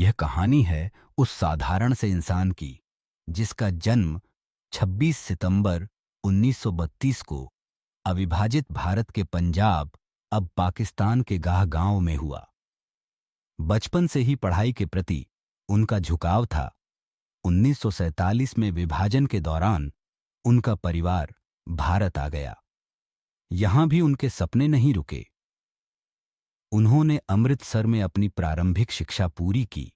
यह कहानी है उस साधारण से इंसान की जिसका जन्म 26 सितंबर 1932 को अविभाजित भारत के पंजाब, अब पाकिस्तान के गाह गांव में हुआ। बचपन से ही पढ़ाई के प्रति उनका झुकाव था। 1947 में विभाजन के दौरान उनका परिवार भारत आ गया। यहां भी उनके सपने नहीं रुके। उन्होंने अमृतसर में अपनी प्रारंभिक शिक्षा पूरी की।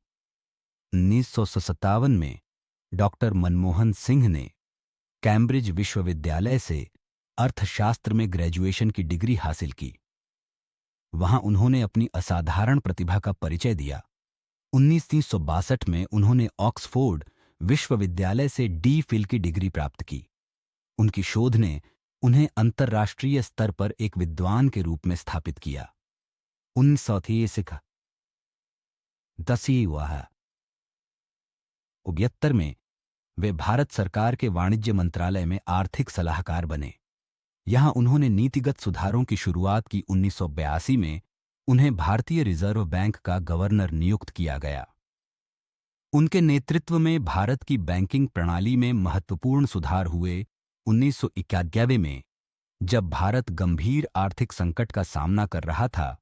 1957 में डॉक्टर मनमोहन सिंह ने कैम्ब्रिज विश्वविद्यालय से अर्थशास्त्र में ग्रेजुएशन की डिग्री हासिल की। वहां उन्होंने अपनी असाधारण प्रतिभा का परिचय दिया। 1962 में उन्होंने ऑक्सफोर्ड विश्वविद्यालय से डी.फिल की डिग्री प्राप्त की। उनकी शोध ने उन्हें अंतर्राष्ट्रीय स्तर पर एक विद्वान के रूप में स्थापित किया। 1973 में वे भारत सरकार के वाणिज्य मंत्रालय में आर्थिक सलाहकार बने। यहां उन्होंने नीतिगत सुधारों की शुरुआत की। 1982 में उन्हें भारतीय रिजर्व बैंक का गवर्नर नियुक्त किया गया। उनके नेतृत्व में भारत की बैंकिंग प्रणाली में महत्वपूर्ण सुधार हुए। 1991 में जब भारत गंभीर आर्थिक संकट का सामना कर रहा था,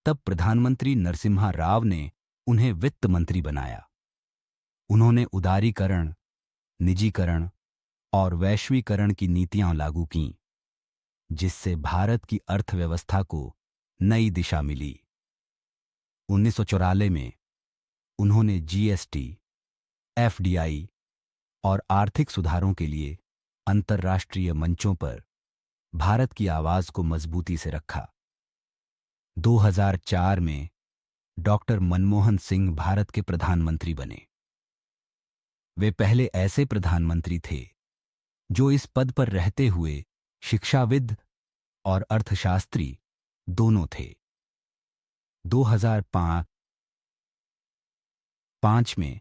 तब प्रधानमंत्री नरसिम्हा राव ने उन्हें वित्त मंत्री बनाया। उन्होंने उदारीकरण, निजीकरण और वैश्वीकरण की नीतियां लागू कीं, जिससे भारत की अर्थव्यवस्था को नई दिशा मिली। 1994 में उन्होंने जीएसटी, एफडीआई और आर्थिक सुधारों के लिए अंतर्राष्ट्रीय मंचों पर भारत की आवाज को मजबूती से रखा। 2004 में डॉक्टर मनमोहन सिंह भारत के प्रधानमंत्री बने। वे पहले ऐसे प्रधानमंत्री थे जो इस पद पर रहते हुए शिक्षाविद और अर्थशास्त्री दोनों थे। 2005 में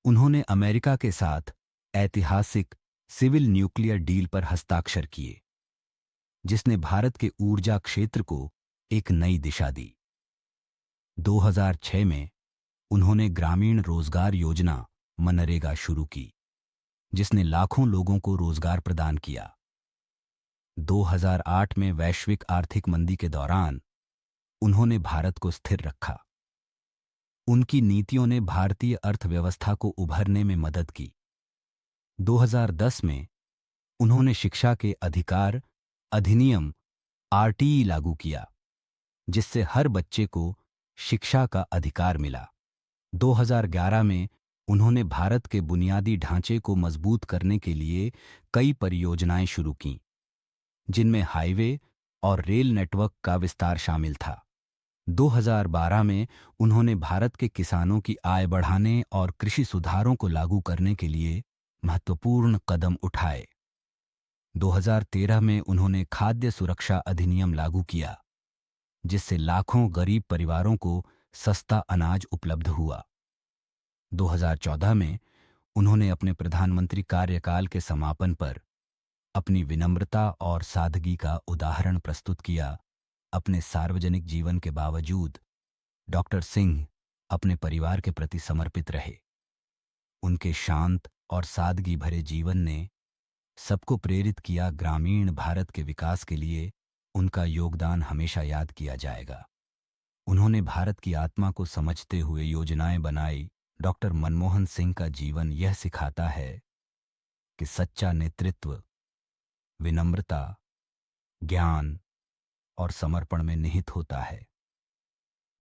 उन्होंने अमेरिका के साथ ऐतिहासिक सिविल न्यूक्लियर डील पर हस्ताक्षर किए, जिसने भारत के ऊर्जा क्षेत्र को एक नई दिशा दी। 2006 में उन्होंने ग्रामीण रोजगार योजना मनरेगा शुरू की, जिसने लाखों लोगों को रोजगार प्रदान किया। 2008 में वैश्विक आर्थिक मंदी के दौरान उन्होंने भारत को स्थिर रखा। उनकी नीतियों ने भारतीय अर्थव्यवस्था को उभरने में मदद की। 2010 में उन्होंने शिक्षा के अधिकार अधिनियम आरटीई लागू किया, जिससे हर बच्चे को शिक्षा का अधिकार मिला। 2011 में उन्होंने भारत के बुनियादी ढांचे को मजबूत करने के लिए कई परियोजनाएं शुरू कीं, जिनमें हाईवे और रेल नेटवर्क का विस्तार शामिल था। 2012 में उन्होंने भारत के किसानों की आय बढ़ाने और कृषि सुधारों को लागू करने के लिए महत्वपूर्ण कदम उठाए। 2013 में उन्होंने खाद्य सुरक्षा अधिनियम लागू किया, जिससे लाखों गरीब परिवारों को सस्ता अनाज उपलब्ध हुआ। 2014 में उन्होंने अपने प्रधानमंत्री कार्यकाल के समापन पर अपनी विनम्रता और सादगी का उदाहरण प्रस्तुत किया। अपने सार्वजनिक जीवन के बावजूद डॉक्टर सिंह अपने परिवार के प्रति समर्पित रहे। उनके शांत और सादगी भरे जीवन ने सबको प्रेरित किया। ग्रामीण भारत के विकास के लिए उनका योगदान हमेशा याद किया जाएगा। उन्होंने भारत की आत्मा को समझते हुए योजनाएं बनाई। डॉक्टर मनमोहन सिंह का जीवन यह सिखाता है कि सच्चा नेतृत्व विनम्रता, ज्ञान और समर्पण में निहित होता है।